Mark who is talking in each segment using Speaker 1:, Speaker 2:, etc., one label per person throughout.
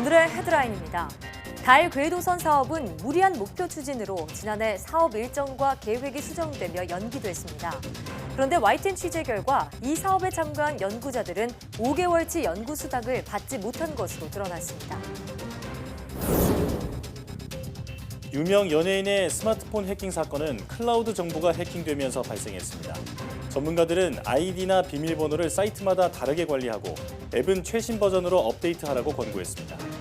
Speaker 1: 오늘의 헤드라인입니다. 달 궤도선 사업은 무리한 목표 추진으로 지난해 사업 일정과 계획이 수정되며 연기됐습니다. 그런데 YTN 취재 결과 이 사업에 참가한 연구자들은 5개월치 연구 수당을 받지 못한 것으로 드러났습니다.
Speaker 2: 유명 연예인의 스마트폰 해킹 사건은 클라우드 정보가 해킹되면서 발생했습니다. 전문가들은 아이디나 비밀번호를 사이트마다 다르게 관리하고 앱은 최신 버전으로 업데이트하라고 권고했습니다.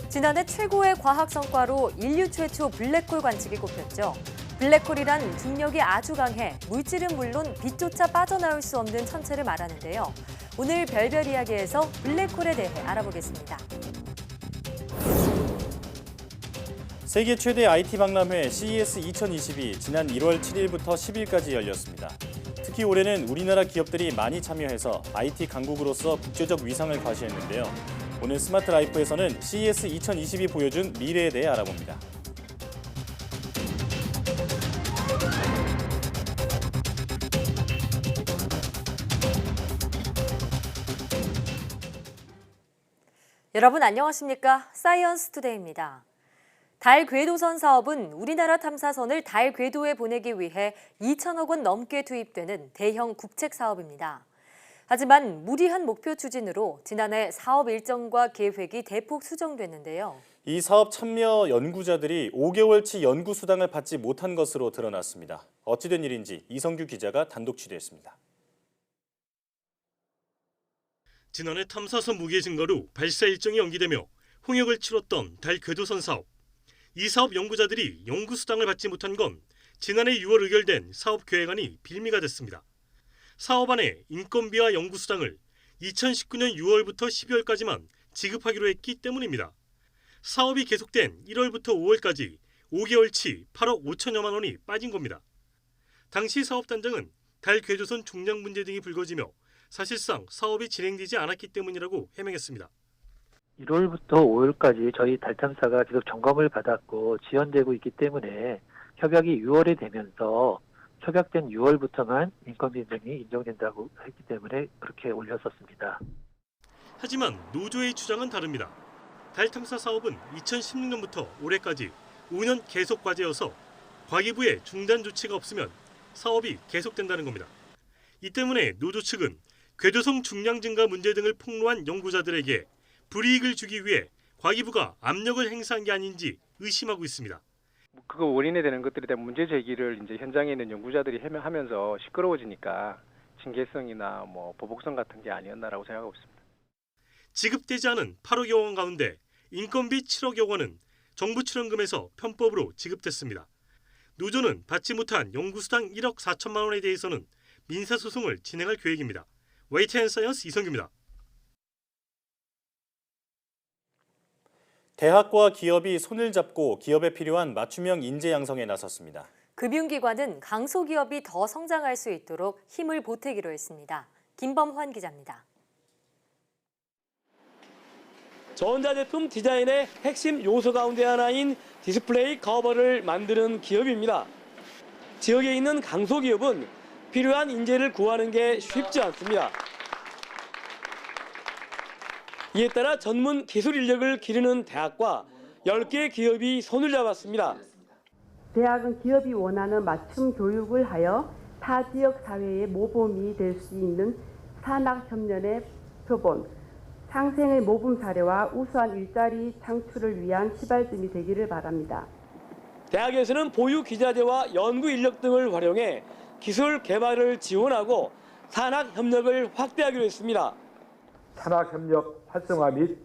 Speaker 1: 지난해 최고의 과학 성과로 인류 최초 블랙홀 관측이 꼽혔죠. 블랙홀이란 중력이 아주 강해 물질은 물론 빛조차 빠져나올 수 없는 천체를 말하는데요. 오늘 별별 이야기에서 블랙홀에 대해 알아보겠습니다.
Speaker 2: 세계 최대 IT 박람회 CES 2022 지난 1월 7일부터 10일까지 열렸습니다. 특히 올해는 우리나라 기업들이 많이 참여해서 IT 강국으로서 국제적 위상을 과시했는데요. 오늘 스마트 라이프에서는 CES 2022 보여준 미래에 대해 알아봅니다.
Speaker 1: 여러분 안녕하십니까? 사이언스 투데이입니다. 달 궤도선 사업은 우리나라 탐사선을 달 궤도에 보내기 위해 2천억 원 넘게 투입되는 대형 국책 사업입니다. 하지만 무리한 목표 추진으로 지난해 사업 일정과 계획이 대폭 수정됐는데요.
Speaker 2: 이 사업 참여 연구자들이 5개월치 연구 수당을 받지 못한 것으로 드러났습니다. 어찌된 일인지 이성규 기자가 단독 취재했습니다.
Speaker 3: 지난해 탐사선 무게 증가로 발사 일정이 연기되며 홍역을 치렀던 달 궤도선 사업. 이 사업 연구자들이 연구 수당을 받지 못한 건 지난해 6월 의결된 사업 계획안이 빌미가 됐습니다. 사업안에 인건비와 연구 수당을 2019년 6월부터 12월까지만 지급하기로 했기 때문입니다. 사업이 계속된 1월부터 5월까지 5개월치 8억 5천여만 원이 빠진 겁니다. 당시 사업단장은 달 궤도선 중량 문제 등이 불거지며 사실상 사업이 진행되지 않았기 때문이라고 해명했습니다.
Speaker 4: 1월부터 5월까지 저희 달 탐사가 계속 점검을 받았고 지연되고 있기 때문에 협약이 6월에 되면서 협약된 6월부터만 인건비 등이 인정된다고 했기 때문에 그렇게 올렸었습니다.
Speaker 3: 하지만 노조의 주장은 다릅니다. 달 탐사 사업은 2016년부터 올해까지 5년 계속 과제여서 과기부의 중단 조치가 없으면 사업이 계속된다는 겁니다. 이 때문에 노조 측은 궤도선 중량 증가 문제 등을 폭로한 연구자들에게 불이익을 주기 위해 과기부가 압력을 행사한 게 아닌지 의심하고 있습니다.
Speaker 5: 그거 원인이 되는 것들에 대한 문제 제기를 이제 현장에 있는 연구자들이 하면서 시끄러워지니까 징계성이나 보복성 같은 게 아니었나라고 생각하고 있습니다.
Speaker 3: 지급되지 않은 8억여 원 가운데 인건비 7억여 원은 정부 출연금에서 편법으로 지급됐습니다. 노조는 받지 못한 연구수당 1억 4천만 원에 대해서는 민사소송을 진행할 계획입니다. YTN 사이언스 이성규입니다.
Speaker 2: 대학과 기업이 손을 잡고 기업에 필요한 맞춤형 인재 양성에 나섰습니다.
Speaker 1: 금융기관은 강소기업이 더 성장할 수 있도록 힘을 보태기로 했습니다. 김범환 기자입니다.
Speaker 6: 전자제품 디자인의 핵심 요소 가운데 하나인 디스플레이 커버를 만드는 기업입니다. 지역에 있는 강소기업은 필요한 인재를 구하는 게 쉽지 않습니다. 이에 따라 전문 기술 인력을 기르는 대학과 10개 기업이 손을 잡았습니다.
Speaker 7: 대학은 기업이 원하는 맞춤 교육을 하여 타 지역 사회의 모범이 될 수 있는 산학협력의 표본, 상생의 모범 사례와 우수한 일자리 창출을 위한 시발점이 되기를 바랍니다.
Speaker 6: 대학에서는 보유 기자재와 연구 인력 등을 활용해 기술 개발을 지원하고 산학협력을 확대하기로 했습니다.
Speaker 8: 산학협력 활성화 및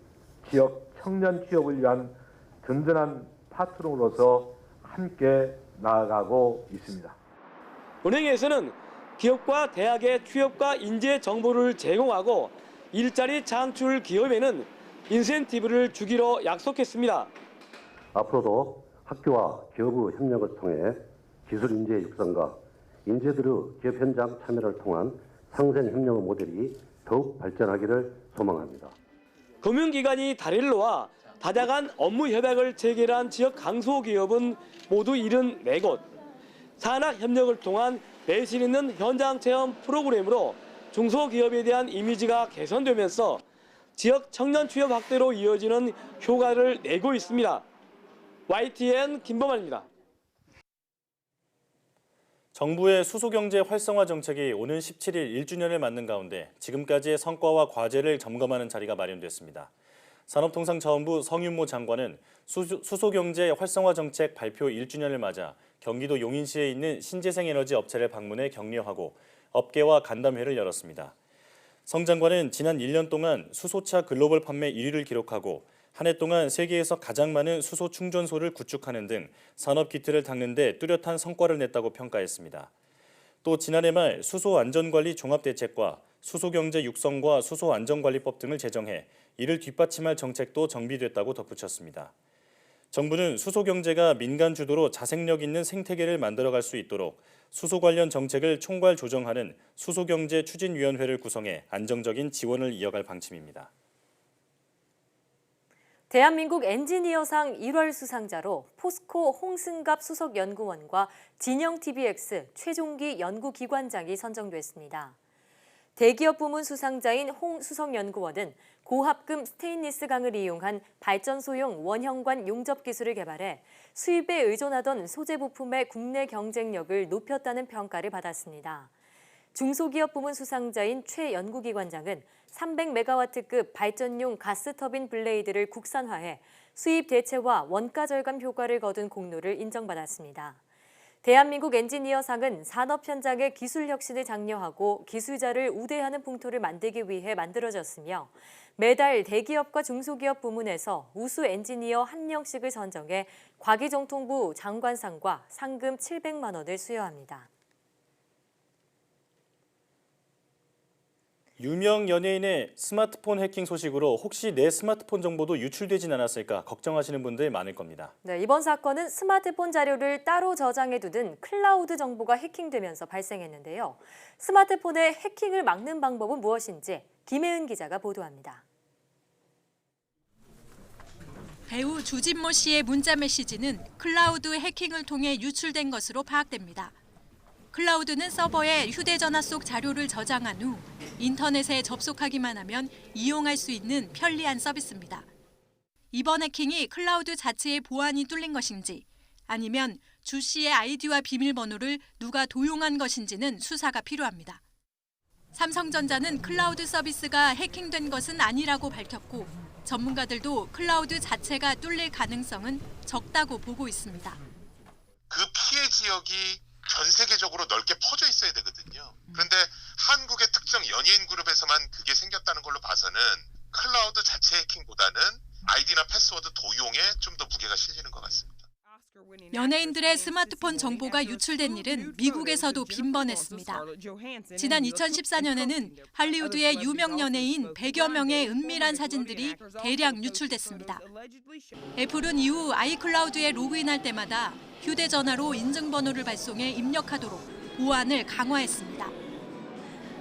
Speaker 8: 지역 청년 취업을 위한 든든한 파트너로서 함께 나아가고 있습니다.
Speaker 6: 은행에서는 기업과 대학의 취업과 인재 정보를 제공하고 일자리 창출 기업에는 인센티브를 주기로 약속했습니다.
Speaker 9: 앞으로도 학교와 기업의 협력을 통해 기술 인재 육성과 인재들의 기업 현장 참여를 통한 상생 협력 모델이 더욱 발전하기를 소망합니다.
Speaker 6: 금융기관이 다리를 놓아 다자간 업무 협약을 체결한 지역 강소기업은 모두 74곳. 산학협력을 통한 내실 있는 현장 체험 프로그램으로 중소기업에 대한 이미지가 개선되면서 지역 청년 취업 확대로 이어지는 효과를 내고 있습니다. YTN 김범환입니다.
Speaker 2: 정부의 수소경제 활성화 정책이 오는 17일 1주년을 맞는 가운데 지금까지의 성과와 과제를 점검하는 자리가 마련됐습니다. 산업통상자원부 성윤모 장관은 수소경제 활성화 정책 발표 1주년을 맞아 경기도 용인시에 있는 신재생에너지 업체를 방문해 격려하고 업계와 간담회를 열었습니다. 성 장관은 지난 1년 동안 수소차 글로벌 판매 1위를 기록하고 한 해 동안 세계에서 가장 많은 수소 충전소를 구축하는 등 산업 기틀을 닦는 데 뚜렷한 성과를 냈다고 평가했습니다. 또 지난해 말 수소안전관리 종합대책과 수소경제 육성과 수소안전관리법 등을 제정해 이를 뒷받침할 정책도 정비됐다고 덧붙였습니다. 정부는 수소경제가 민간 주도로 자생력 있는 생태계를 만들어갈 수 있도록 수소 관련 정책을 총괄 조정하는 수소경제 추진위원회를 구성해 안정적인 지원을 이어갈 방침입니다.
Speaker 1: 대한민국 엔지니어상 1월 수상자로 포스코 홍승갑 수석연구원과 진영TBX 최종기 연구기관장이 선정됐습니다. 대기업 부문 수상자인 홍 수석연구원은 고합금 스테인리스 강을 이용한 발전소용 원형관 용접 기술을 개발해 수입에 의존하던 소재 부품의 국내 경쟁력을 높였다는 평가를 받았습니다. 중소기업 부문 수상자인 최 연구기관장은 300메가와트급 발전용 가스터빈 블레이드를 국산화해 수입 대체와 원가 절감 효과를 거둔 공로를 인정받았습니다. 대한민국 엔지니어상은 산업 현장의 기술 혁신을 장려하고 기술자를 우대하는 풍토를 만들기 위해 만들어졌으며 매달 대기업과 중소기업 부문에서 우수 엔지니어 1명씩을 선정해 과기정통부 장관상과 상금 700만 원을 수여합니다.
Speaker 2: 유명 연예인의 스마트폰 해킹 소식으로 혹시 내 스마트폰 정보도 유출되진 않았을까 걱정하시는 분들 많을 겁니다.
Speaker 1: 네, 이번 사건은 스마트폰 자료를 따로 저장해두던 클라우드 정보가 해킹되면서 발생했는데요. 스마트폰의 해킹을 막는 방법은 무엇인지 김혜은 기자가 보도합니다.
Speaker 10: 배우 주진모 씨의 문자 메시지는 클라우드 해킹을 통해 유출된 것으로 파악됩니다. 클라우드는 서버에 휴대전화 속 자료를 저장한 후 인터넷에 접속하기만 하면 이용할 수 있는 편리한 서비스입니다. 이번 해킹이 클라우드 자체의 보안이 뚫린 것인지 아니면 주 씨의 아이디와 비밀번호를 누가 도용한 것인지는 수사가 필요합니다. 삼성전자는 클라우드 서비스가 해킹된 것은 아니라고 밝혔고 전문가들도 클라우드 자체가 뚫릴 가능성은 적다고 보고 있습니다.
Speaker 11: 그 피해 지역이 전 세계적으로 넓게 퍼져 있어야 되거든요. 그런데 한국의 특정 연예인 그룹에서만 그게 생겼다는 걸로 봐서는 클라우드 자체 해킹보다는 아이디나 패스워드 도용에 좀 더 무게가 실리는 것 같습니다.
Speaker 10: 연예인들의 스마트폰 정보가 유출된 일은 미국에서도 빈번했습니다. 지난 2014년에는 할리우드의 유명 연예인 100여 명의 은밀한 사진들이 대량 유출됐습니다. 애플은 이후 아이클라우드에 로그인할 때마다 휴대전화로 인증번호를 발송해 입력하도록 보안을 강화했습니다.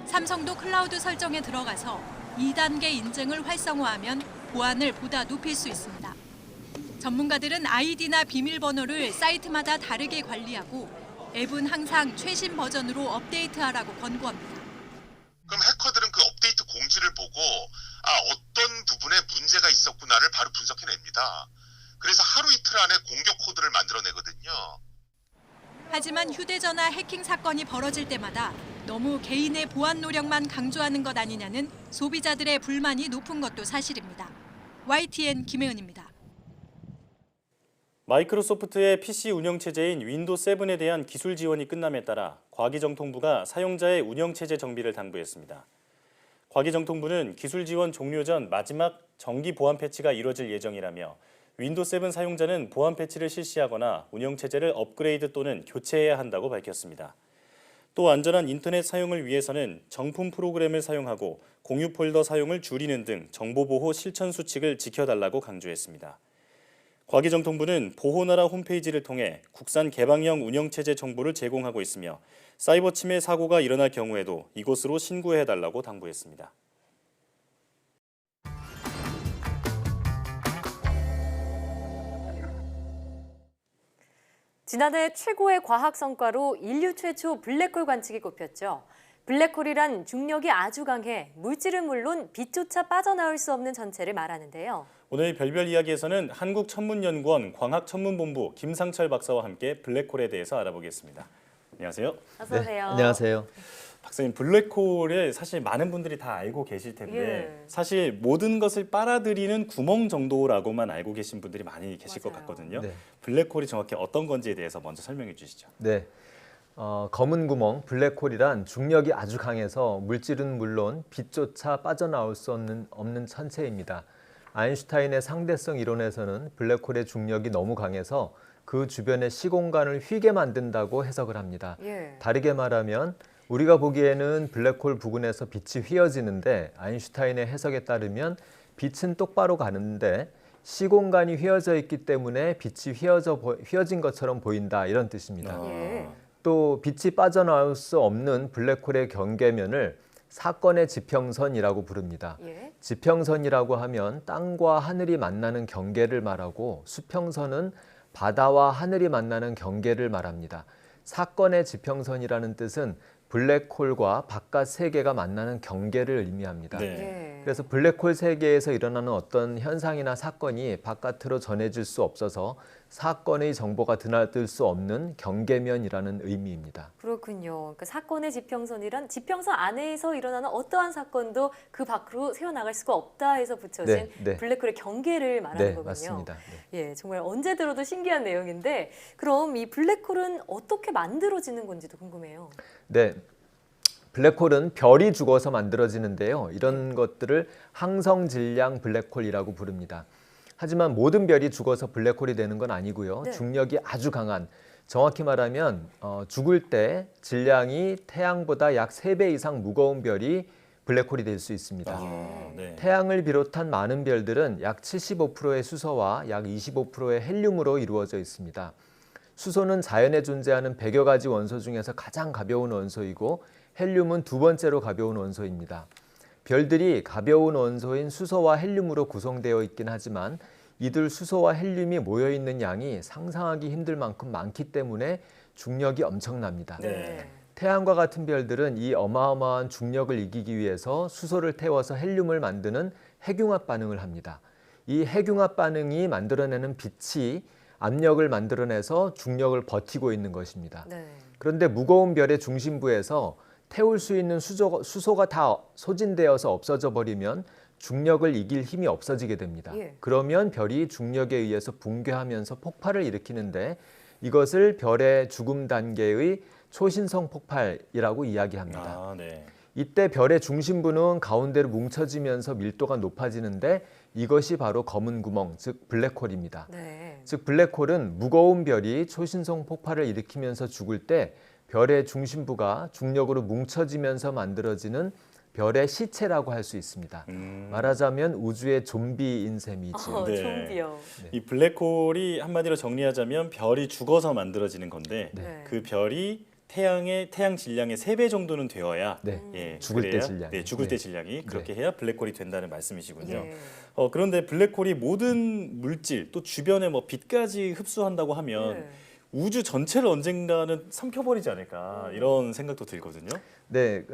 Speaker 10: 삼성도 클라우드 설정에 들어가서 2단계 인증을 활성화하면 보안을 보다 높일 수 있습니다. 전문가들은 아이디나 비밀번호를 사이트마다 다르게 관리하고 앱은 항상 최신 버전으로 업데이트하라고 권고합니다.
Speaker 11: 그럼 해커들은 그 업데이트 공지를 보고 어떤 부분에 문제가 있었구나를 바로 분석해냅니다. 그래서 하루 이틀 안에 공격 코드를 만들어내거든요.
Speaker 10: 하지만 휴대전화 해킹 사건이 벌어질 때마다 너무 개인의 보안 노력만 강조하는 것 아니냐는 소비자들의 불만이 높은 것도 사실입니다. YTN 김혜은입니다.
Speaker 2: 마이크로소프트의 PC 운영체제인 윈도우 7에 대한 기술 지원이 끝남에 따라 과기정통부가 사용자의 운영체제 정비를 당부했습니다. 과기정통부는 기술 지원 종료 전 마지막 정기 보안 패치가 이뤄질 예정이라며 윈도우 7 사용자는 보안 패치를 실시하거나 운영체제를 업그레이드 또는 교체해야 한다고 밝혔습니다. 또 안전한 인터넷 사용을 위해서는 정품 프로그램을 사용하고 공유 폴더 사용을 줄이는 등 정보보호 실천 수칙을 지켜달라고 강조했습니다. 과기정통부는 보호나라 홈페이지를 통해 국산 개방형 운영체제 정보를 제공하고 있으며 사이버 침해 사고가 일어날 경우에도 이곳으로 신고해달라고 당부했습니다.
Speaker 1: 지난해 최고의 과학 성과로 인류 최초 블랙홀 관측이 꼽혔죠. 블랙홀이란 중력이 아주 강해 물질은 물론 빛조차 빠져나올 수 없는 전체를 말하는데요.
Speaker 2: 오늘 별별 이야기에서는 한국천문연구원 광학천문본부 김상철 박사와 함께 블랙홀에 대해서 알아보겠습니다. 안녕하세요.
Speaker 1: 어서 오세요.
Speaker 12: 네, 안녕하세요.
Speaker 2: 박사님, 블랙홀을 사실 많은 분들이 다 알고 계실 텐데 사실 모든 것을 빨아들이는 구멍 정도라고만 알고 계신 분들이 많이 계실 것 같거든요.
Speaker 12: 네.
Speaker 2: 블랙홀이 정확히 어떤 건지에 대해서 먼저 설명해 주시죠.
Speaker 12: 네. 검은 구멍, 블랙홀이란 중력이 아주 강해서 물질은 물론 빛조차 빠져나올 수 없는 천체입니다. 아인슈타인의 상대성 이론에서는 블랙홀의 중력이 너무 강해서 그 주변의 시공간을 휘게 만든다고 해석을 합니다. 다르게 말하면 우리가 보기에는 블랙홀 부근에서 빛이 휘어지는데 아인슈타인의 해석에 따르면 빛은 똑바로 가는데 시공간이 휘어져 있기 때문에 빛이 휘어진 것처럼 보인다, 이런 뜻입니다. 또 빛이 빠져나올 수 없는 블랙홀의 경계면을 사건의 지평선이라고 부릅니다. 지평선이라고 하면 땅과 하늘이 만나는 경계를 말하고 수평선은 바다와 하늘이 만나는 경계를 말합니다. 사건의 지평선이라는 뜻은 블랙홀과 바깥 세계가 만나는 경계를 의미합니다. 그래서 블랙홀 세계에서 일어나는 어떤 현상이나 사건이 바깥으로 전해질 수 없어서 사건의 정보가 드나들 수 없는 경계면이라는 의미입니다.
Speaker 1: 그렇군요. 그러니까 사건의 지평선이란 지평선 안에서 일어나는 어떠한 사건도 그 밖으로 새어나갈 수가 없다 해서 붙여진 블랙홀의 경계를 말하는 거군요.
Speaker 12: 맞습니다.
Speaker 1: 예, 정말 언제 들어도 신기한 내용인데 그럼 이 블랙홀은 어떻게 만들어지는 건지도 궁금해요.
Speaker 12: 네. 블랙홀은 별이 죽어서 만들어지는데요. 이런 것들을 항성질량 블랙홀이라고 부릅니다. 하지만 모든 별이 죽어서 블랙홀이 되는 건 아니고요. 중력이 아주 강한, 정확히 말하면 죽을 때 질량이 태양보다 약 3배 이상 무거운 별이 블랙홀이 될 수 있습니다. 태양을 비롯한 많은 별들은 약 75%의 수소와 약 25%의 헬륨으로 이루어져 있습니다. 수소는 자연에 존재하는 100여 가지 원소 중에서 가장 가벼운 원소이고 헬륨은 두 번째로 가벼운 원소입니다. 별들이 가벼운 원소인 수소와 헬륨으로 구성되어 있긴 하지만 이들 수소와 헬륨이 모여있는 양이 상상하기 힘들 만큼 많기 때문에 중력이 엄청납니다. 태양과 같은 별들은 이 어마어마한 중력을 이기기 위해서 수소를 태워서 헬륨을 만드는 핵융합 반응을 합니다. 이 핵융합 반응이 만들어내는 빛이 압력을 만들어내서 중력을 버티고 있는 것입니다. 그런데 무거운 별의 중심부에서 태울 수 있는 수소가 다 소진되어서 없어져 버리면 중력을 이길 힘이 없어지게 됩니다. 그러면 별이 중력에 의해서 붕괴하면서 폭발을 일으키는데 이것을 별의 죽음 단계의 초신성 폭발이라고 이야기합니다. 이때 별의 중심부는 가운데로 뭉쳐지면서 밀도가 높아지는데 이것이 바로 검은 구멍, 즉 블랙홀입니다. 즉 블랙홀은 무거운 별이 초신성 폭발을 일으키면서 죽을 때 별의 중심부가 중력으로 뭉쳐지면서 만들어지는 별의 시체라고 할 수 있습니다. 말하자면 우주의 좀비인 셈이죠.
Speaker 1: 좀비요.
Speaker 2: 이 블랙홀이 한마디로 정리하자면 별이 죽어서 만들어지는 건데 그 별이 태양 질량의 3배 정도는 되어야
Speaker 12: 죽을 때 질량이
Speaker 2: 죽을 때 질량이 그렇게 해야 블랙홀이 된다는 말씀이시군요. 그런데 블랙홀이 모든 물질 또 주변의 빛까지 흡수한다고 하면 우주 전체를 언젠가는 삼켜버리지 않을까 이런 생각도 들거든요.
Speaker 12: 네,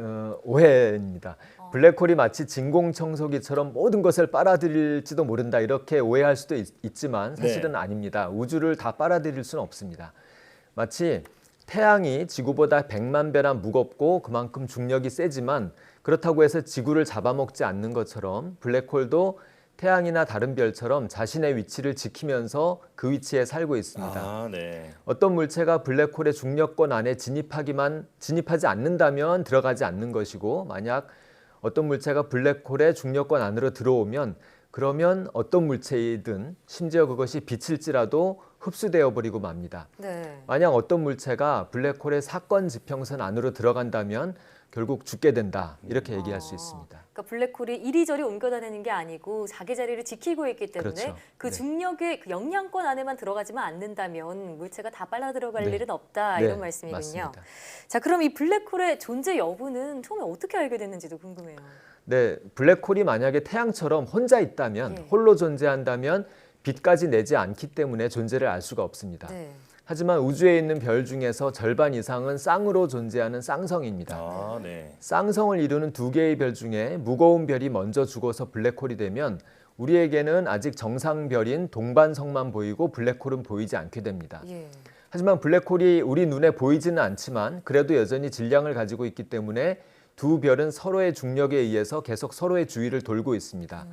Speaker 12: 오해입니다. 블랙홀이 마치 진공청소기처럼 모든 것을 빨아들일지도 모른다 이렇게 오해할 수도 있지만 사실은 아닙니다. 우주를 다 빨아들일 수는 없습니다. 마치 태양이 지구보다 100만 배나 무겁고 그만큼 중력이 세지만 그렇다고 해서 지구를 잡아먹지 않는 것처럼 블랙홀도 태양이나 다른 별처럼 자신의 위치를 지키면서 그 위치에 살고 있습니다. 어떤 물체가 블랙홀의 중력권 안에 진입하지 않는다면 들어가지 않는 것이고 만약 어떤 물체가 블랙홀의 중력권 안으로 들어오면 그러면 어떤 물체이든 심지어 그것이 빛일지라도 흡수되어 버리고 맙니다. 만약 어떤 물체가 블랙홀의 사건 지평선 안으로 들어간다면 결국 죽게 된다 이렇게 얘기할 수 있습니다.
Speaker 1: 그러니까 블랙홀이 이리저리 옮겨다니는 게 아니고 자기 자리를 지키고 있기 때문에 그 중력의 그 영향권 안에만 들어가지만 않는다면 물체가 다 빨려 들어갈 일은 없다 이런 말씀이군요.
Speaker 12: 맞습니다.
Speaker 1: 자, 그럼 이 블랙홀의 존재 여부는 처음에 어떻게 알게 됐는지도 궁금해요.
Speaker 12: 네, 블랙홀이 만약에 태양처럼 혼자 있다면 홀로 존재한다면 빛까지 내지 않기 때문에 존재를 알 수가 없습니다. 하지만 우주에 있는 별 중에서 절반 이상은 쌍으로 존재하는 쌍성입니다.
Speaker 2: 아, 네.
Speaker 12: 쌍성을 이루는 두 개의 별 중에 무거운 별이 먼저 죽어서 블랙홀이 되면 우리에게는 아직 정상별인 동반성만 보이고 블랙홀은 보이지 않게 됩니다.
Speaker 1: 예.
Speaker 12: 하지만 블랙홀이 우리 눈에 보이지는 않지만 그래도 여전히 질량을 가지고 있기 때문에 두 별은 서로의 중력에 의해서 계속 서로의 주위를 돌고 있습니다.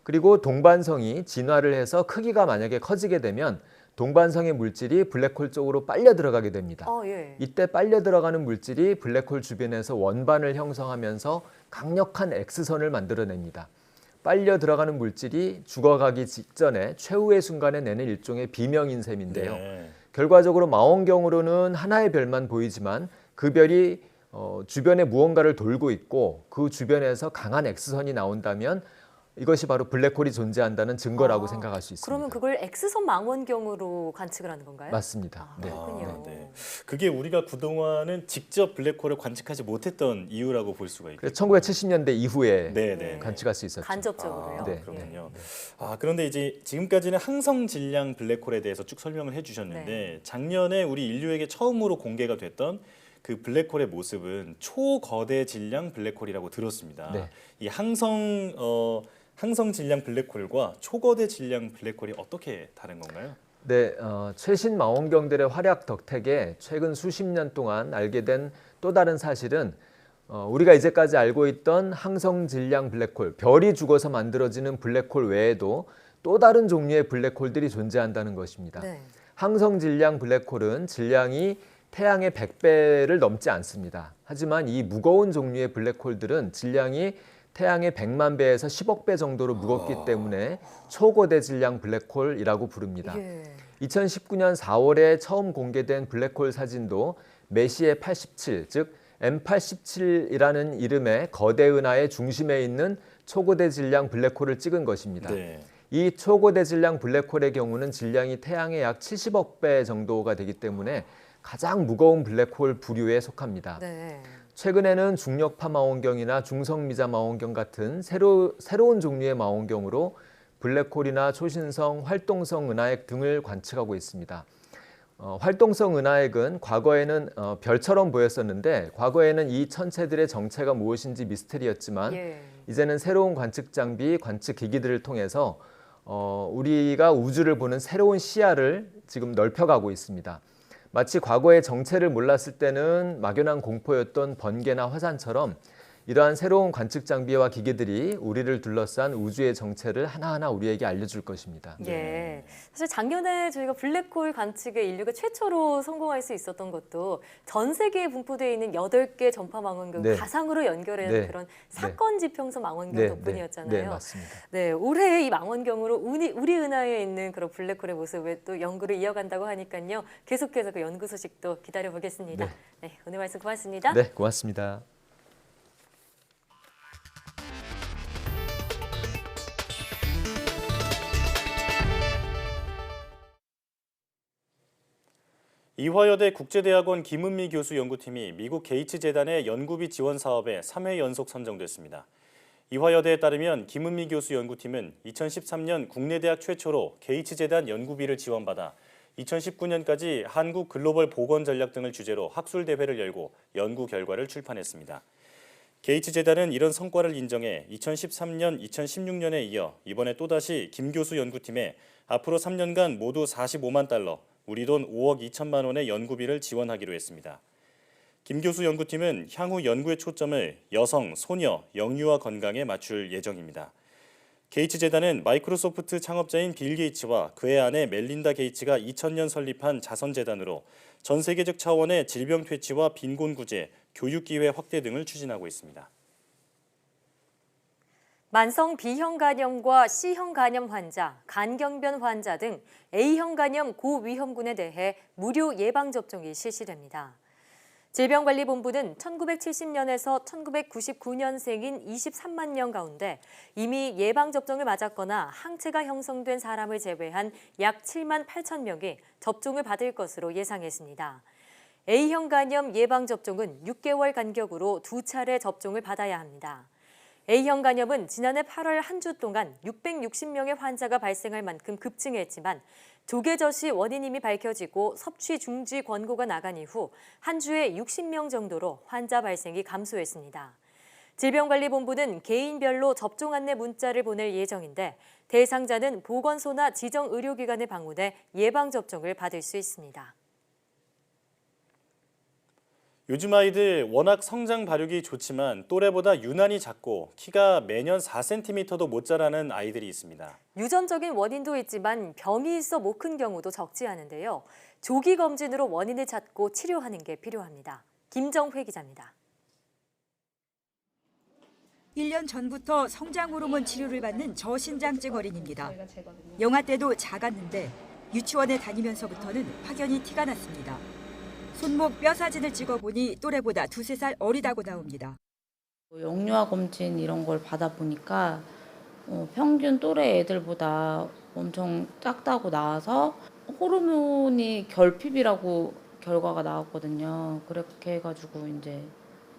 Speaker 12: 그리고 동반성이 진화를 해서 크기가 만약에 커지게 되면 동반성의 물질이 블랙홀 쪽으로 빨려 들어가게 됩니다.
Speaker 1: 예.
Speaker 12: 이때 빨려 들어가는 물질이 블랙홀 주변에서 원반을 형성하면서 강력한 X선을 만들어냅니다. 빨려 들어가는 물질이 죽어가기 직전에 최후의 순간에 내는 일종의 비명인 셈인데요.
Speaker 2: 네.
Speaker 12: 결과적으로 망원경으로는 하나의 별만 보이지만 그 별이 주변에 무언가를 돌고 있고 그 주변에서 강한 X선이 나온다면 이것이 바로 블랙홀이 존재한다는 증거라고 생각할 수 있습니다.
Speaker 1: 그러면 그걸 X선 망원경으로 관측을 하는 건가요?
Speaker 12: 맞습니다. 네.
Speaker 1: 그렇군요.
Speaker 2: 네. 그게 우리가 그동안은 직접 블랙홀을 관측하지 못했던 이유라고 볼 수가 있겠죠.
Speaker 12: 그래서 1970년대 이후에
Speaker 2: 네.
Speaker 12: 관측할 수 있었죠.
Speaker 1: 간접적으로요.
Speaker 12: 네.
Speaker 2: 그렇군요. 그런데 이제 지금까지는 항성 질량 블랙홀에 대해서 쭉 설명을 해주셨는데 작년에 우리 인류에게 처음으로 공개가 됐던 그 블랙홀의 모습은 초거대 질량 블랙홀이라고 들었습니다.
Speaker 12: 네.
Speaker 2: 이 항성 질량 블랙홀과 초거대 질량 블랙홀이 어떻게 다른 건가요?
Speaker 12: 네, 최신 망원경들의 활약 덕택에 최근 수십 년 동안 알게 된 또 다른 사실은 우리가 이제까지 알고 있던 항성 질량 블랙홀, 별이 죽어서 만들어지는 블랙홀 외에도 또 다른 종류의 블랙홀들이 존재한다는 것입니다.
Speaker 1: 네.
Speaker 12: 항성 질량 블랙홀은 질량이 태양의 100배를 넘지 않습니다. 하지만 이 무거운 종류의 블랙홀들은 질량이 태양의 100만 배에서 10억 배 정도로 무겁기 때문에 초거대 질량 블랙홀이라고 부릅니다. 2019년 4월에 처음 공개된 블랙홀 사진도 메시의 87, 즉 M87이라는 이름의 거대 은하의 중심에 있는 초거대 질량 블랙홀을 찍은 것입니다.
Speaker 2: 네.
Speaker 12: 이 초거대 질량 블랙홀의 경우는 질량이 태양의 약 70억 배 정도가 되기 때문에 가장 무거운 블랙홀 부류에 속합니다.
Speaker 1: 네.
Speaker 12: 최근에는 중력파 망원경이나 중성미자 망원경 같은 새로운 종류의 망원경으로 블랙홀이나 초신성, 활동성 은하액 등을 관측하고 있습니다. 활동성 은하액은 과거에는 별처럼 보였었는데 과거에는 이 천체들의 정체가 무엇인지 미스터리였지만 이제는 새로운 관측 장비, 관측 기기들을 통해서 우리가 우주를 보는 새로운 시야를 지금 넓혀가고 있습니다. 마치 과거의 정체를 몰랐을 때는 막연한 공포였던 번개나 화산처럼 이러한 새로운 관측 장비와 기기들이 우리를 둘러싼 우주의 정체를 하나하나 우리에게 알려줄 것입니다.
Speaker 1: 예. 사실 작년에 저희가 블랙홀 관측에 인류가 최초로 성공할 수 있었던 것도 전 세계에 분포되어 있는 8개 전파 망원경 가상으로 연결하는 그런 사건 지평선 망원경 덕분이었잖아요.
Speaker 12: 네, 맞습니다.
Speaker 1: 네, 올해 이 망원경으로 우리 은하에 있는 그런 블랙홀의 모습을 또 연구를 이어간다고 하니까요. 계속해서 그 연구 소식도 기다려 보겠습니다. 네, 오늘 말씀 고맙습니다.
Speaker 12: 네, 고맙습니다.
Speaker 2: 이화여대 국제대학원 김은미 교수 연구팀이 미국 게이츠 재단의 연구비 지원 사업에 3회 연속 선정됐습니다. 이화여대에 따르면 김은미 교수 연구팀은 2013년 국내 대학 최초로 게이츠 재단 연구비를 지원받아 2019년까지 한국 글로벌 보건 전략 등을 주제로 학술 대회를 열고 연구 결과를 출판했습니다. 게이츠 재단은 이런 성과를 인정해 2013년, 2016년에 이어 이번에 또다시 김 교수 연구팀에 앞으로 3년간 모두 45만 달러, 우리 돈 5억 2천만 원의 연구비를 지원하기로 했습니다. 김 교수 연구팀은 향후 연구의 초점을 여성, 소녀, 영유아 건강에 맞출 예정입니다. 게이츠 재단은 마이크로소프트 창업자인 빌 게이츠와 그의 아내 멜린다 게이츠가 2000년 설립한 자선재단으로 전 세계적 차원의 질병 퇴치와 빈곤 구제, 교육 기회 확대 등을 추진하고 있습니다.
Speaker 1: 만성 B형 간염과 C형 간염 환자, 간경변 환자 등 A형 간염 고위험군에 대해 무료 예방접종이 실시됩니다. 질병관리본부는 1970년에서 1999년생인 23만 명 가운데 이미 예방접종을 맞았거나 항체가 형성된 사람을 제외한 약 7만 8천 명이 접종을 받을 것으로 예상했습니다. A형 간염 예방접종은 6개월 간격으로 2차례 접종을 받아야 합니다. A형 간염은 지난해 8월 한 주 동안 660명의 환자가 발생할 만큼 급증했지만 조개젖이 원인임이 밝혀지고 섭취 중지 권고가 나간 이후 한 주에 60명 정도로 환자 발생이 감소했습니다. 질병관리본부는 개인별로 접종 안내 문자를 보낼 예정인데 대상자는 보건소나 지정 의료기관에 방문해 예방접종을 받을 수 있습니다.
Speaker 2: 요즘 아이들 워낙 성장 발육이 좋지만 또래보다 유난히 작고 키가 매년 4cm도 못 자라는 아이들이 있습니다.
Speaker 1: 유전적인 원인도 있지만 병이 있어 못 큰 경우도 적지 않은데요. 조기 검진으로 원인을 찾고 치료하는 게 필요합니다. 김정회 기자입니다.
Speaker 13: 1년 전부터 성장 호르몬 치료를 받는 저신장증 어린이입니다. 영아 때도 작았는데 유치원에 다니면서부터는 확연히 티가 났습니다. 손목 뼈 사진을 찍어보니 또래보다 2-3살 어리다고 나옵니다.
Speaker 14: 영유아 검진 이런 걸 받아보니까 평균 또래 애들보다 엄청 작다고 나와서 호르몬이 결핍이라고 결과가 나왔거든요. 그렇게 해가지고 이제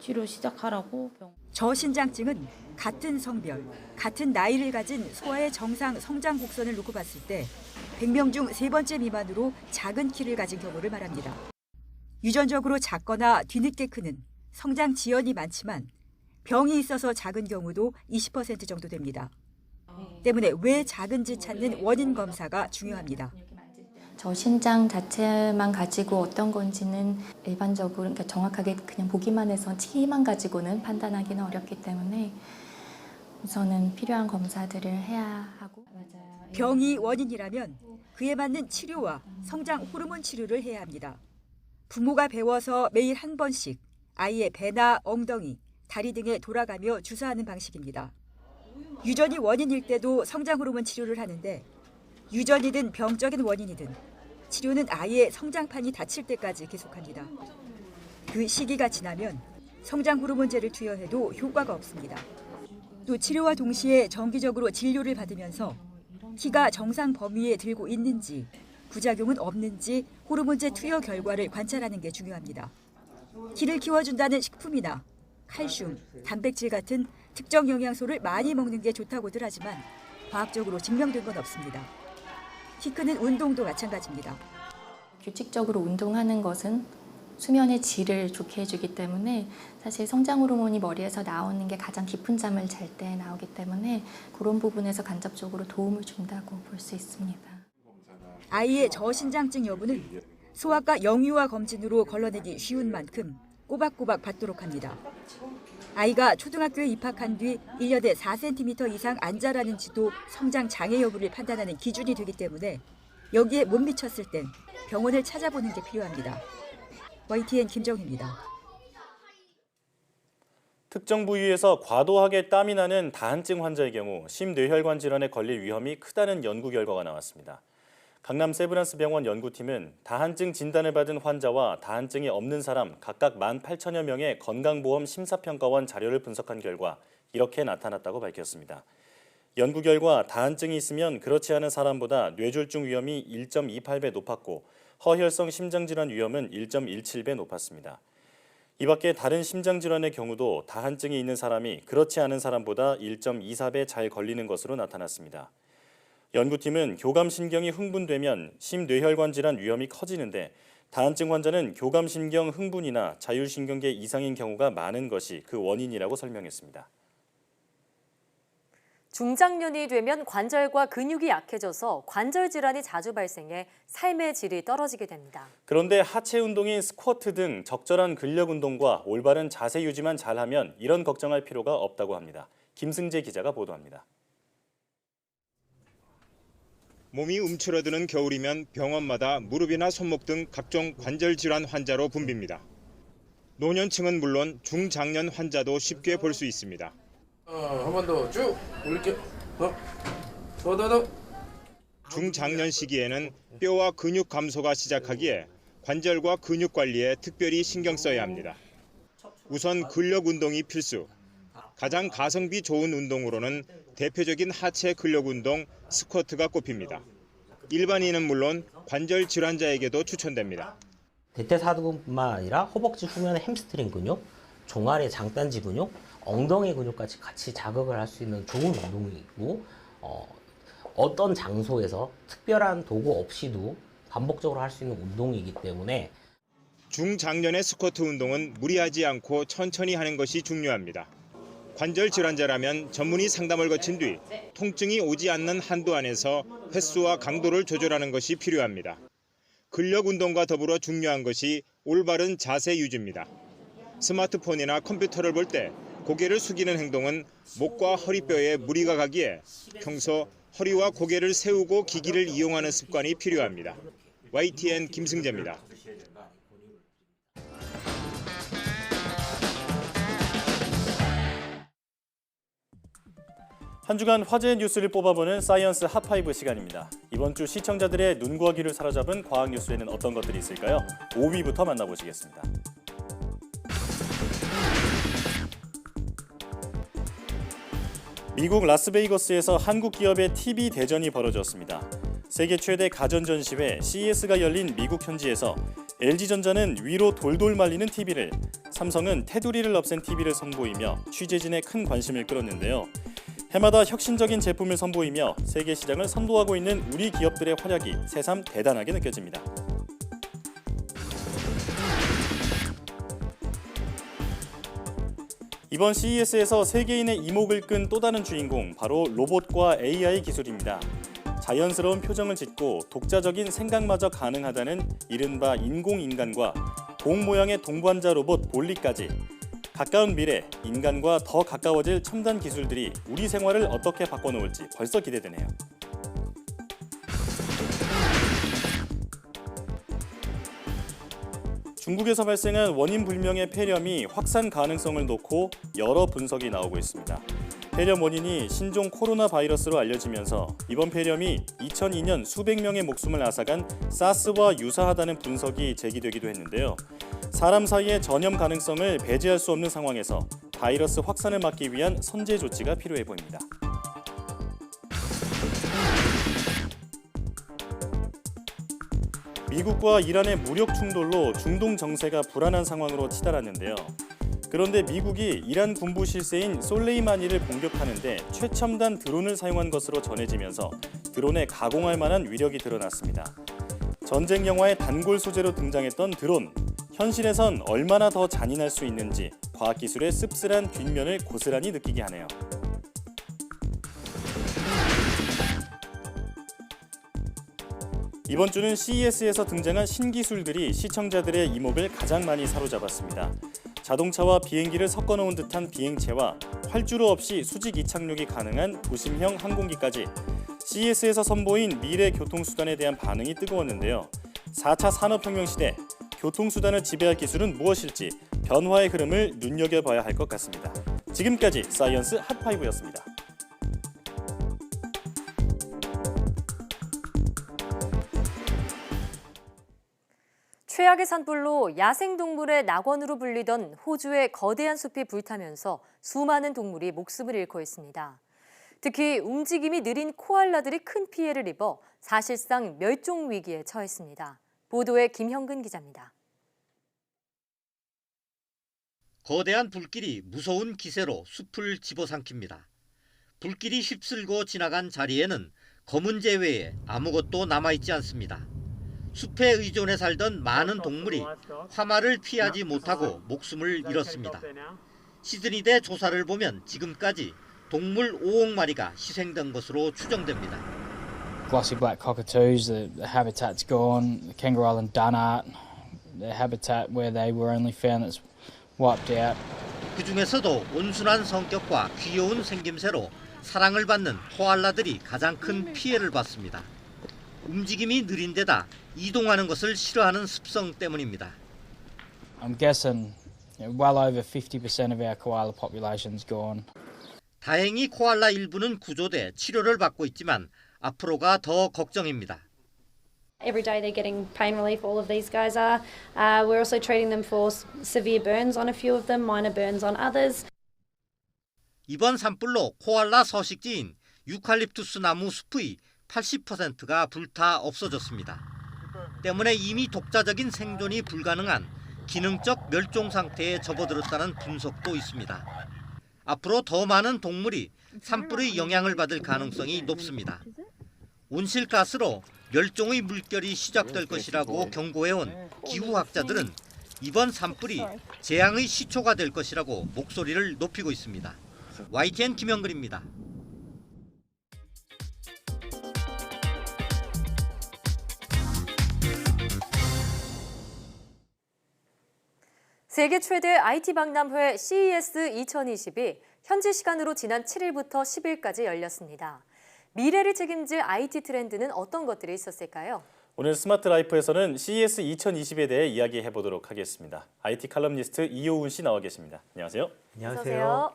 Speaker 14: 치료 시작하라고.
Speaker 13: 저신장증은 같은 성별, 같은 나이를 가진 소아의 정상 성장 곡선을 놓고 봤을 때 100명 중 3번째 미만으로 작은 키를 가진 경우를 말합니다. 유전적으로 작거나 뒤늦게 크는 성장 지연이 많지만 병이 있어서 작은 경우도 20% 정도 됩니다. 때문에 왜 작은지 찾는 원인 검사가 중요합니다.
Speaker 15: 저신장 자체만 가지고 어떤 건지는 일반적으로 그러니까 정확하게 그냥 보기만 해서 키만 가지고는 판단하기는 어렵기 때문에 우선은 필요한 검사들을 해야 하고.
Speaker 13: 병이 원인이라면 그에 맞는 치료와 성장 호르몬 치료를 해야 합니다. 부모가 배워서 매일 한 번씩 아이의 배나 엉덩이, 다리 등에 돌아가며 주사하는 방식입니다. 유전이 원인일 때도 성장 호르몬 치료를 하는데 유전이든 병적인 원인이든 치료는 아이의 성장판이 닫힐 때까지 계속합니다. 그 시기가 지나면 성장 호르몬제를 투여해도 효과가 없습니다. 또 치료와 동시에 정기적으로 진료를 받으면서 키가 정상 범위에 들고 있는지 부작용은 없는지 호르몬제 투여 결과를 관찰하는 게 중요합니다. 키를 키워준다는 식품이나 칼슘, 단백질 같은 특정 영양소를 많이 먹는 게 좋다고들 하지만 과학적으로 증명된 건 없습니다. 키 크는 운동도 마찬가지입니다.
Speaker 15: 규칙적으로 운동하는 것은 수면의 질을 좋게 해주기 때문에 사실 성장 호르몬이 머리에서 나오는 게 가장 깊은 잠을 잘 때 나오기 때문에 그런 부분에서 간접적으로 도움을 준다고 볼 수 있습니다.
Speaker 13: 아이의 저신장증 여부는 소아과 영유아 검진으로 걸러내기 쉬운 만큼 꼬박꼬박 받도록 합니다. 아이가 초등학교에 입학한 뒤 1년에 4cm 이상 안 자라는지도 성장 장애 여부를 판단하는 기준이 되기 때문에 여기에 못 미쳤을 땐 병원을 찾아보는 게 필요합니다. YTN 김정희입니다.
Speaker 2: 특정 부위에서 과도하게 땀이 나는 다한증 환자의 경우 심뇌혈관 질환에 걸릴 위험이 크다는 연구 결과가 나왔습니다. 강남 세브란스병원 연구팀은 다한증 진단을 받은 환자와 다한증이 없는 사람 각각 18,000여 명의 건강보험 심사평가원 자료를 분석한 결과 이렇게 나타났다고 밝혔습니다. 연구 결과 다한증이 있으면 그렇지 않은 사람보다 뇌졸중 위험이 1.28배 높았고 허혈성 심장질환 위험은 1.17배 높았습니다. 이 밖에 다른 심장질환의 경우도 다한증이 있는 사람이 그렇지 않은 사람보다 1.24배 잘 걸리는 것으로 나타났습니다. 연구팀은 교감신경이 흥분되면 심뇌혈관 질환 위험이 커지는데 다한증 환자는 교감신경 흥분이나 자율신경계 이상인 경우가 많은 것이 그 원인이라고 설명했습니다.
Speaker 1: 중장년이 되면 관절과 근육이 약해져서 관절 질환이 자주 발생해 삶의 질이 떨어지게 됩니다.
Speaker 2: 그런데 하체 운동인 스쿼트 등 적절한 근력 운동과 올바른 자세 유지만 잘하면 이런 걱정할 필요가 없다고 합니다. 김승재 기자가 보도합니다.
Speaker 16: 몸이 움츠러드는 겨울이면 병원마다 무릎이나 손목 등 각종 관절 질환 환자로 붐빕니다. 노년층은 물론 중장년 환자도 쉽게 볼 수 있습니다.
Speaker 17: 한 번 더 쭉 올릴게요. 더.
Speaker 16: 중장년 시기에는 뼈와 근육 감소가 시작하기에 관절과 근육 관리에 특별히 신경 써야 합니다. 우선 근력 운동이 필수. 가장 가성비 좋은 운동으로는 대표적인 하체 근력 운동 스쿼트가 꼽힙니다. 일반인은 물론 관절 질환자에게도 추천됩니다.
Speaker 18: 대퇴사두근뿐만 아니라 허벅지 후면의 햄스트링 근육, 종아리 장단지 근육, 엉덩이 근육까지 같이 자극을 할 수 있는 좋은 운동이고 어떤 장소에서 특별한 도구 없이도 반복적으로 할 수 있는 운동이기 때문에
Speaker 16: 중장년의 스쿼트 운동은 무리하지 않고 천천히 하는 것이 중요합니다. 관절 질환자라면 전문의 상담을 거친 뒤 통증이 오지 않는 한도 안에서 횟수와 강도를 조절하는 것이 필요합니다. 근력 운동과 더불어 중요한 것이 올바른 자세 유지입니다. 스마트폰이나 컴퓨터를 볼 때 고개를 숙이는 행동은 목과 허리뼈에 무리가 가기에 평소 허리와 고개를 세우고 기기를 이용하는 습관이 필요합니다. YTN 김승재입니다.
Speaker 2: 한 주간 화제의 뉴스를 뽑아보는 사이언스 핫5 시간입니다. 이번 주 시청자들의 눈과 귀를 사로잡은 과학 뉴스에는 어떤 것들이 있을까요? 5위부터 만나보시겠습니다. 미국 라스베이거스에서 한국 기업의 TV 대전이 벌어졌습니다. 세계 최대 가전 전시회 CES가 열린 미국 현지에서 LG전자는 위로 돌돌 말리는 TV를, 삼성은 테두리를 없앤 TV를 선보이며 취재진의 큰 관심을 끌었는데요. 해마다 혁신적인 제품을 선보이며 세계 시장을 선도하고 있는 우리 기업들의 활약이 새삼 대단하게 느껴집니다. 이번 CES에서 세계인의 이목을 끈 또 다른 주인공, 바로 로봇과 AI 기술입니다. 자연스러운 표정을 짓고 독자적인 생각마저 가능하다는 이른바 인공인간과 공 모양의 동반자 로봇 볼리까지 가까운 미래, 인간과 더 가까워질 첨단 기술들이 우리 생활을 어떻게 바꿔놓을지 벌써 기대되네요. 중국에서 발생한 원인 불명의 폐렴이 확산 가능성을 놓고 여러 분석이 나오고 있습니다. 폐렴 원인이 신종 코로나 바이러스로 알려지면서 이번 폐렴이 2002년 수백 명의 목숨을 앗아간 사스와 유사하다는 분석이 제기되기도 했는데요. 사람 사이의 전염 가능성을 배제할 수 없는 상황에서 바이러스 확산을 막기 위한 선제 조치가 필요해 보입니다. 미국과 이란의 무력 충돌로 중동 정세가 불안한 상황으로 치달았는데요. 그런데 미국이 이란 군부 실세인 솔레이마니를 공격하는데 최첨단 드론을 사용한 것으로 전해지면서 드론에 가공할 만한 위력이 드러났습니다. 전쟁 영화의 단골 소재로 등장했던 드론, 현실에선 얼마나 더 잔인할 수 있는지 과학기술의 씁쓸한 뒷면을 고스란히 느끼게 하네요. 이번 주는 CES에서 등장한 신기술들이 시청자들의 이목을 가장 많이 사로잡았습니다. 자동차와 비행기를 섞어놓은 듯한 비행체와 활주로 없이 수직 이착륙이 가능한 도심형 항공기까지 CES에서 선보인 미래 교통수단에 대한 반응이 뜨거웠는데요. 4차 산업혁명 시대, 교통수단을 지배할 기술은 무엇일지 변화의 흐름을 눈여겨봐야 할 것 같습니다. 지금까지 사이언스 핫5였습니다.
Speaker 1: 최악의 산불로 야생동물의 낙원으로 불리던 호주의 거대한 숲이 불타면서 수많은 동물이 목숨을 잃고 있습니다. 특히 움직임이 느린 코알라들이 큰 피해를 입어 사실상 멸종 위기에 처했습니다. 보도에 김형근 기자입니다.
Speaker 19: 거대한 불길이 무서운 기세로 숲을 집어삼킵니다. 불길이 휩쓸고 지나간 자리에는 검은 재 외에 아무것도 남아있지 않습니다. 숲에 의존해 살던 많은 동물이 화마를 피하지 못하고 목숨을 잃었습니다. 시드니대 조사를 보면 지금까지 동물 5억 마리가 희생된 것으로 추정됩니다.
Speaker 20: Glossy black cockatoos, the habitat's gone. The Kangaroo Island dunnart, the habitat where they were only found that's wiped out.
Speaker 19: 그 중에서도 온순한 성격과 귀여운 생김새로 사랑을 받는 코알라들이 가장 큰 피해를 봤습니다. 움직임이 느린 데다 이동하는 것을 싫어하는 습성 때문입니다.
Speaker 20: I'm guessing well over 50% of our koala population's gone.
Speaker 19: 다행히 코알라 일부는 구조돼 치료를 받고 있지만 앞으로가 더 걱정입니다.
Speaker 21: Every day they're getting pain relief, all of these guys are. We're also treating them for severe burns on a few of them, minor burns on others.
Speaker 19: 이번 산불로 코알라 서식지인 유칼립투스 나무 숲의 80%가 불타 없어졌습니다. 때문에 이미 독자적인 생존이 불가능한 기능적 멸종 상태에 접어들었다는 분석도 있습니다. 앞으로 더 많은 동물이 산불의 영향을 받을 가능성이 높습니다. 온실가스로 멸종의 물결이 시작될 것이라고 경고해온 기후학자들은 이번 산불이 재앙의 시초가 될 것이라고 목소리를 높이고 있습니다. YTN 김영근입니다.
Speaker 1: 세계 최대 IT 박람회 CES 2020이 현지 시간으로 지난 7일부터 10일까지 열렸습니다. 미래를 책임질 IT 트렌드는 어떤 것들이 있었을까요?
Speaker 2: 오늘 스마트 라이프에서는 CES 2020에 대해 이야기해 보도록 하겠습니다. IT 칼럼니스트 이효훈 씨 나와 계십니다. 안녕하세요.
Speaker 1: 안녕하세요.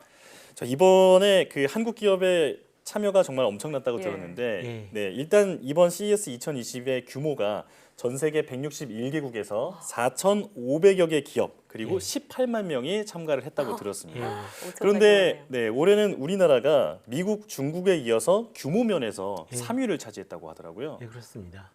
Speaker 2: 자, 이번에 그 한국 기업의 참여가 정말 엄청났다고 들었는데 네, 일단 이번 CES 2020의 규모가 전 세계 161개국에서 4,500여 개 기업 그리고 18만 명이 참가를 했다고 들었습니다. 그런데 네, 올해는 우리나라가 미국, 중국에 이어서 규모 면에서 3위를 차지했다고 하더라고요.
Speaker 4: 네, 그렇습니다.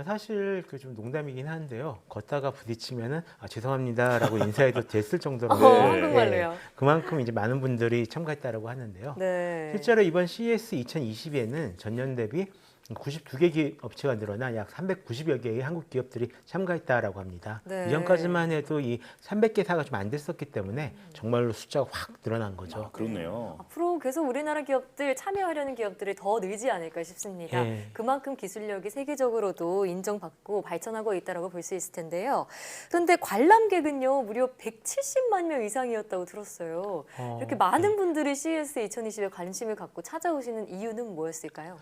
Speaker 4: 사실 그 좀 농담이긴 한데요. 걷다가 부딪히면은 죄송합니다라고 인사해도 됐을 정도로
Speaker 1: 한국말로요.
Speaker 4: 그만큼 이제 많은 분들이 참가했다라고 하는데요.
Speaker 1: 네.
Speaker 4: 실제로 이번 CES 2020에는 전년 대비 92개 업체가 늘어나 약 390여 개의 한국 기업들이 참가했다라고 합니다.
Speaker 1: 네.
Speaker 4: 이전까지만 해도 이 300개사가 좀 안 됐었기 때문에 정말로 숫자가 확 늘어난 거죠.
Speaker 2: 그렇네요.
Speaker 1: 앞으로 계속 우리나라 기업들 참여하려는 기업들이 더 늘지 않을까 싶습니다. 그만큼 기술력이 세계적으로도 인정받고 발전하고 있다고 볼 수 있을 텐데요. 그런데 관람객은요 무려 170만 명 이상이었다고 들었어요. 이렇게 많은 분들이 CES 2020에 관심을 갖고 찾아오시는 이유는 뭐였을까요?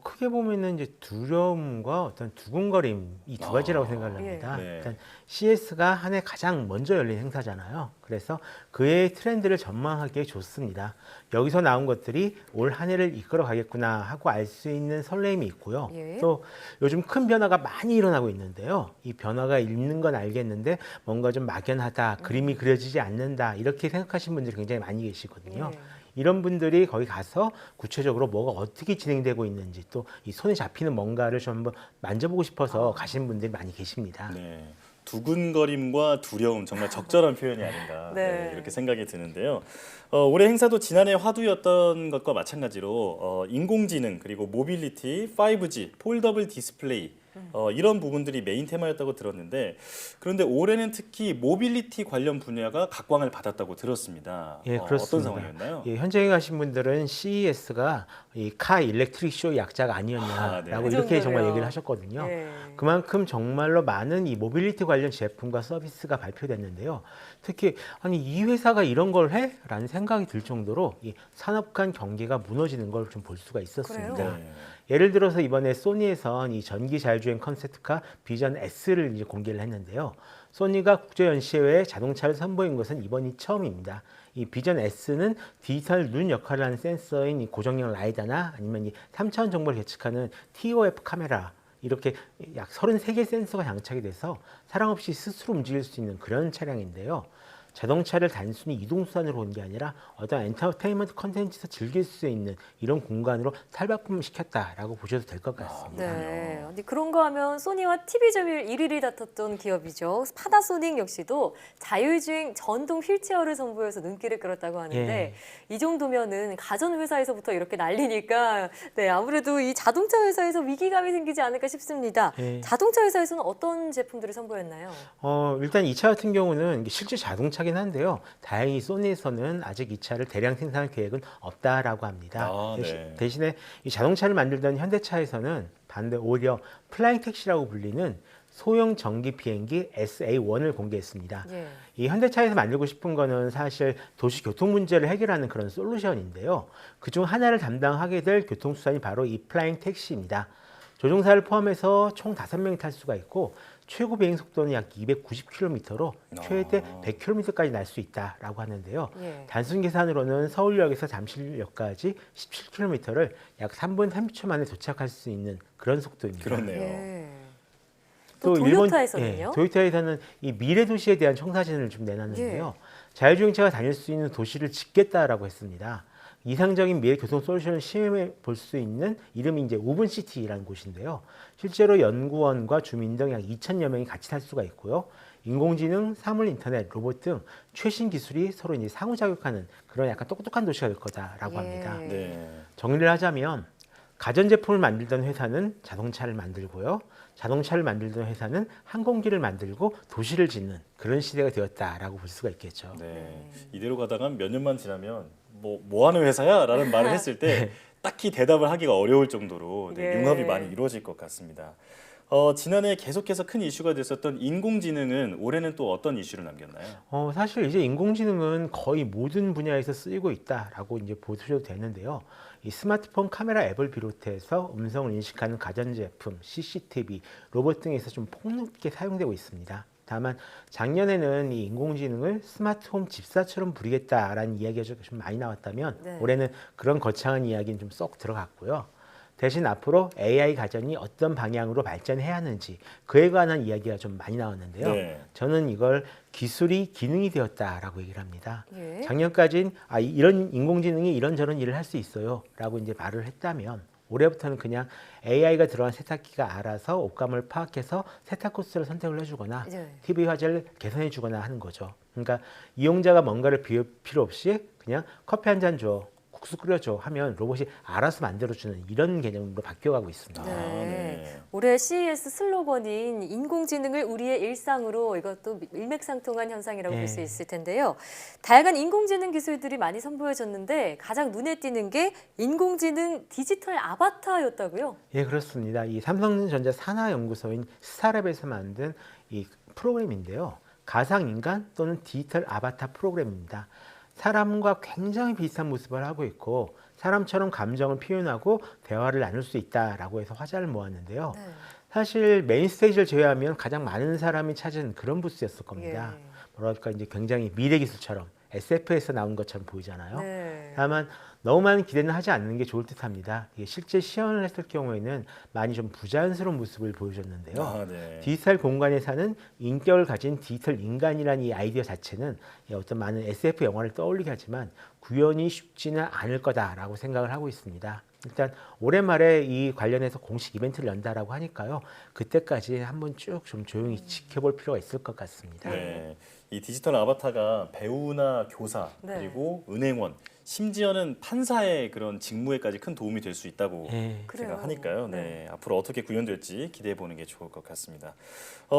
Speaker 4: 크게 보면은 이제 두려움과 어떤 두근거림 이 두 가지라고 생각을 합니다. 일단 CES가 한 해 가장 먼저 열린 행사잖아요. 그래서 그의 트렌드를 전망하기에 좋습니다. 여기서 나온 것들이 올 한 해를 이끌어 가겠구나 하고 알 수 있는 설레임이 있고요. 또 요즘 큰 변화가 많이 일어나고 있는데요. 이 변화가 있는 건 알겠는데 뭔가 좀 막연하다, 그림이 그려지지 않는다 이렇게 생각하시는 분들이 굉장히 많이 계시거든요. 이런 분들이 거기 가서 구체적으로 뭐가 어떻게 진행되고 있는지 또 이 손에 잡히는 뭔가를 좀 한번 만져보고 싶어서 가시는 분들이 많이 계십니다.
Speaker 2: 네. 두근거림과 두려움 정말 적절한 표현이 아닌가 이렇게 생각이 드는데요. 올해 행사도 지난해 화두였던 것과 마찬가지로 인공지능 그리고 모빌리티, 5G, 폴더블 디스플레이 이런 부분들이 메인 테마였다고 들었는데 그런데 올해는 특히 모빌리티 관련 분야가 각광을 받았다고 들었습니다.
Speaker 4: 예, 그렇습니다.
Speaker 2: 어떤 상황이었나요?
Speaker 4: 예, 현장에 가신 분들은 CES가 이 카 일렉트릭 쇼 약자가 아니었냐라고 이렇게 정말 얘기를 하셨거든요. 그만큼 정말로 많은 이 모빌리티 관련 제품과 서비스가 발표됐는데요. 특히 아니 이 회사가 이런 걸 해? 라는 생각이 들 정도로 이 산업 간 경계가 무너지는 걸 좀 볼 수가 있었습니다. 예를 들어서 이번에 소니에선 이 전기 자율주행 컨셉트카 비전 S를 이제 공개를 했는데요. 소니가 국제 연시회에 자동차를 선보인 것은 이번이 처음입니다. 이 비전 S는 디지털 눈 역할을 하는 센서인 이 고정형 라이다나 아니면 이 3차원 정보를 예측하는 TOF 카메라 이렇게 약 33개 센서가 장착이 돼서 사람 없이 스스로 움직일 수 있는 그런 차량인데요. 자동차를 단순히 이동수단으로 본 게 아니라 어떤 엔터테인먼트 컨텐츠에서 즐길 수 있는 이런 공간으로 탈바꿈을 시켰다라고 보셔도 될 것 같습니다.
Speaker 1: 네. 근데 그런 거 하면 소니와 TV 점유율 1위를 다퉜던 기업이죠. 파나소닉 역시도 자율주행 전동 휠체어를 선보여서 눈길을 끌었다고 하는데 이 정도면은 가전 회사에서부터 이렇게 난리니까 아무래도 이 자동차 회사에서 위기감이 생기지 않을까 싶습니다. 자동차 회사에서는 어떤 제품들을 선보였나요?
Speaker 4: 일단 이 차 같은 경우는 실제 자동차긴 한데요. 다행히 소니에서는 아직 이 차를 대량 생산할 계획은 없다라고 합니다. 대신에 이 자동차를 만들던 현대차에서는 반대 오히려 플라잉 택시라고 불리는 소형 전기 비행기 SA-1을 공개했습니다. 이 현대차에서 만들고 싶은 거는 사실 도시 교통 문제를 해결하는 그런 솔루션인데요. 그중 하나를 담당하게 될 교통수단이 바로 이 플라잉 택시입니다. 조종사를 포함해서 총 5명이 탈 수가 있고 최고 비행 속도는 약 290km로 최대 100km까지 날 수 있다라고 하는데요. 단순 계산으로는 서울역에서 잠실역까지 17km를 약 3분 30초 만에 도착할 수 있는 그런 속도입니다.
Speaker 2: 그렇네요.
Speaker 1: 또 도요타에서는요?
Speaker 4: 도요타에서는 이 미래 도시에 대한 청사진을 좀 내놨는데요. 자율주행차가 다닐 수 있는 도시를 짓겠다라고 했습니다. 이상적인 미래 교통 솔루션을 시험해 볼 수 있는 이름이 이제 우븐시티라는 곳인데요. 실제로 연구원과 주민 등 약 2,000여 명이 같이 탈 수가 있고요. 인공지능, 사물 인터넷, 로봇 등 최신 기술이 서로 이제 상호작용하는 그런 약간 똑똑한 도시가 될 거다라고 합니다. 정리를 하자면 가전제품을 만들던 회사는 자동차를 만들고요. 자동차를 만들던 회사는 항공기를 만들고 도시를 짓는 그런 시대가 되었다라고 볼 수가 있겠죠.
Speaker 2: 네. 이대로 가다가 몇 년만 지나면 뭐 하는 회사야? 라는 말을 했을 때 딱히 대답을 하기가 어려울 정도로
Speaker 1: 예.
Speaker 2: 융합이 많이 이루어질 것 같습니다. 지난해 계속해서 큰 이슈가 됐었던 인공지능은 올해는 또 어떤 이슈를 남겼나요?
Speaker 4: 사실 이제 인공지능은 거의 모든 분야에서 쓰이고 있다라고 이제 보셔도 되는데요. 이 스마트폰 카메라 앱을 비롯해서 음성을 인식하는 가전제품, CCTV, 로봇 등에서 좀 폭넓게 사용되고 있습니다. 다만 작년에는 이 인공지능을 스마트홈 집사처럼 부리겠다라는 이야기가 좀 많이 나왔다면
Speaker 1: 네.
Speaker 4: 올해는 그런 거창한 이야기는 좀 쏙 들어갔고요. 대신 앞으로 AI 가전이 어떤 방향으로 발전해야 하는지 그에 관한 이야기가 좀 많이 나왔는데요.
Speaker 2: 네.
Speaker 4: 저는 이걸 기술이 기능이 되었다라고 얘기를 합니다.
Speaker 1: 예.
Speaker 4: 작년까지는 이런 인공지능이 이런저런 일을 할 수 있어요라고 이제 말을 했다면 올해부터는 그냥 AI가 들어간 세탁기가 알아서 옷감을 파악해서 세탁 코스를 선택을 해주거나
Speaker 1: 네.
Speaker 4: TV 화질을 개선해주거나 하는 거죠. 그러니까 이용자가 뭔가를 비울 필요 없이 그냥 커피 한 잔 줘, 국수 끓여줘 하면 로봇이 알아서 만들어주는 이런 개념으로 바뀌어가고 있습니다.
Speaker 1: 네. 올해 CES 슬로건인 인공지능을 우리의 일상으로 이것도 일맥상통한 현상이라고 볼 수 있을 텐데요. 다양한 인공지능 기술들이 많이 선보여졌는데 가장 눈에 띄는 게 인공지능 디지털 아바타였다고요?
Speaker 4: 예, 그렇습니다. 이 삼성전자 산하연구소인 스타랩에서 만든 이 프로그램인데요. 가상인간 또는 디지털 아바타 프로그램입니다. 사람과 굉장히 비슷한 모습을 하고 있고 사람처럼 감정을 표현하고 대화를 나눌 수 있다라고 해서 화제를 모았는데요.
Speaker 1: 네.
Speaker 4: 사실 메인 스테이지를 제외하면 가장 많은 사람이 찾은 그런 부스였을 겁니다. 뭐랄까 이제 굉장히 미래 기술처럼 SF에서 나온 것처럼 보이잖아요.
Speaker 1: 네.
Speaker 4: 다만 너무 많은 기대는 하지 않는 게 좋을 듯합니다. 이게 실제 시연을 했을 경우에는 많이 좀 부자연스러운 모습을 보여줬는데요.
Speaker 2: 네.
Speaker 4: 디지털 공간에 사는 인격을 가진 디지털 인간이라는 이 아이디어 자체는 어떤 많은 SF 영화를 떠올리게 하지만 구현이 쉽지는 않을 거다라고 생각을 하고 있습니다. 일단 올해 말에 이 관련해서 공식 이벤트를 연다라고 하니까요. 그때까지 한번 쭉 좀 조용히 지켜볼 필요가 있을 것 같습니다.
Speaker 2: 네. 이 디지털 아바타가 배우나 교사 그리고 은행원 심지어는 판사의 그런 직무에까지 큰 도움이 될 수 있다고 생각하니까요. 네. 앞으로 어떻게 구현될지 기대해 보는 게 좋을 것 같습니다.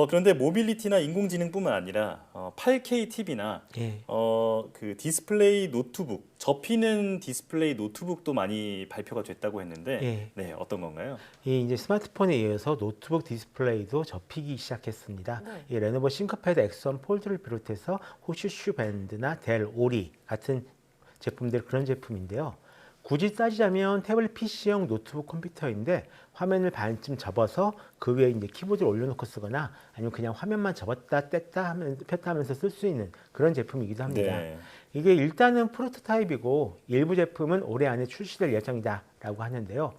Speaker 2: 그런데 모빌리티나 인공지능뿐만 아니라 8K TV나 그 디스플레이 노트북, 접히는 디스플레이 노트북도 많이 발표가 됐다고 했는데 네, 어떤 건가요?
Speaker 4: 이제 스마트폰에 이어서 노트북 디스플레이도 접히기 시작했습니다. 이 레노버 싱크패드 X1 폴드를 비롯해서 호슈슈 밴드나 델 오리 같은 제품들 그런 제품인데요. 굳이 따지자면 태블릿 PC형 노트북 컴퓨터인데 화면을 반쯤 접어서 그 위에 이제 키보드를 올려놓고 쓰거나 아니면 그냥 화면만 접었다 폈다 하면서 쓸 수 있는 그런 제품이기도 합니다.
Speaker 2: 네.
Speaker 4: 이게 일단은 프로토타입이고 일부 제품은 올해 안에 출시될 예정이다라고 하는데요.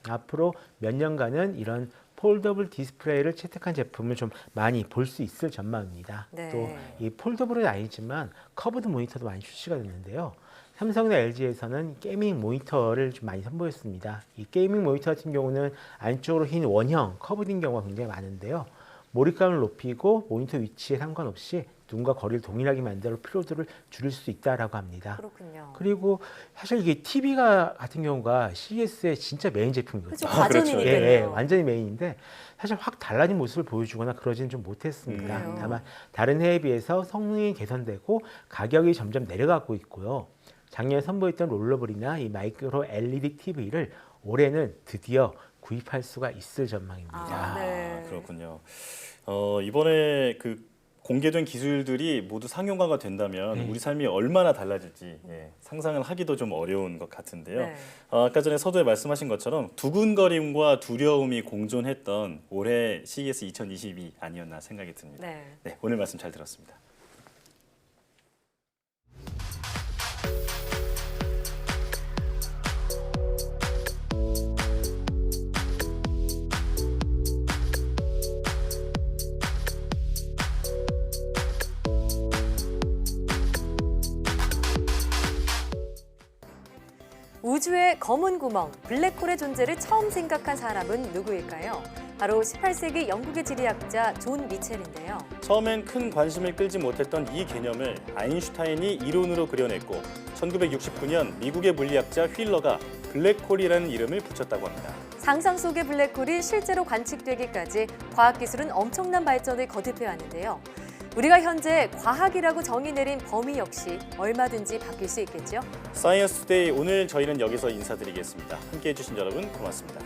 Speaker 4: 앞으로 몇 년간은 이런 폴더블 디스플레이를 채택한 제품을 좀 많이 볼 수 있을 전망입니다.
Speaker 1: 네.
Speaker 4: 또 이 폴더블은 아니지만 커브드 모니터도 많이 출시가 됐는데요. 삼성이나 LG에서는 게이밍 모니터를 좀 많이 선보였습니다. 이 게이밍 모니터 같은 경우는 안쪽으로 흰 원형 커브드인 경우가 굉장히 많은데요. 몰입감을 높이고 모니터 위치에 상관없이 눈과 거리를 동일하게 만들어 피로도를 줄일 수 있다라고 합니다.
Speaker 1: 그렇군요.
Speaker 4: 그리고 사실 이게 TV가 같은 경우가 CES의 진짜 메인 제품이거든요.
Speaker 1: 그렇죠. 가전이니까요.
Speaker 4: 예, 완전히 메인인데 사실 확 달라진 모습을 보여주거나 그러지는 좀 못했습니다. 다만 다른 해에 비해서 성능이 개선되고 가격이 점점 내려가고 있고요. 작년에 선보였던 롤러블이나 이 마이크로 LED TV를 올해는 드디어 구입할 수가 있을 전망입니다.
Speaker 2: 그렇군요. 이번에 그 공개된 기술들이 모두 상용화가 된다면 우리 삶이 얼마나 달라질지 상상을 하기도 좀 어려운 것 같은데요. 아까 전에 서두에 말씀하신 것처럼 두근거림과 두려움이 공존했던 올해 CES 2022 아니었나 생각이 듭니다. 네, 오늘 말씀 잘 들었습니다.
Speaker 1: 우주의 검은 구멍, 블랙홀의 존재를 처음 생각한 사람은 누구일까요? 바로 18세기 영국의 지리학자 존 미첼인데요.
Speaker 2: 처음엔 큰 관심을 끌지 못했던 이 개념을 아인슈타인이 이론으로 그려냈고 1969년 미국의 물리학자 휠러가 블랙홀이라는 이름을 붙였다고 합니다.
Speaker 1: 상상 속의 블랙홀이 실제로 관측되기까지 과학기술은 엄청난 발전을 거듭해 왔는데요. 우리가 현재 과학이라고 정의 내린 범위 역시 얼마든지 바뀔 수 있겠죠.
Speaker 2: 사이언스 투데이 오늘 저희는 여기서 인사드리겠습니다. 함께해 주신 여러분 고맙습니다.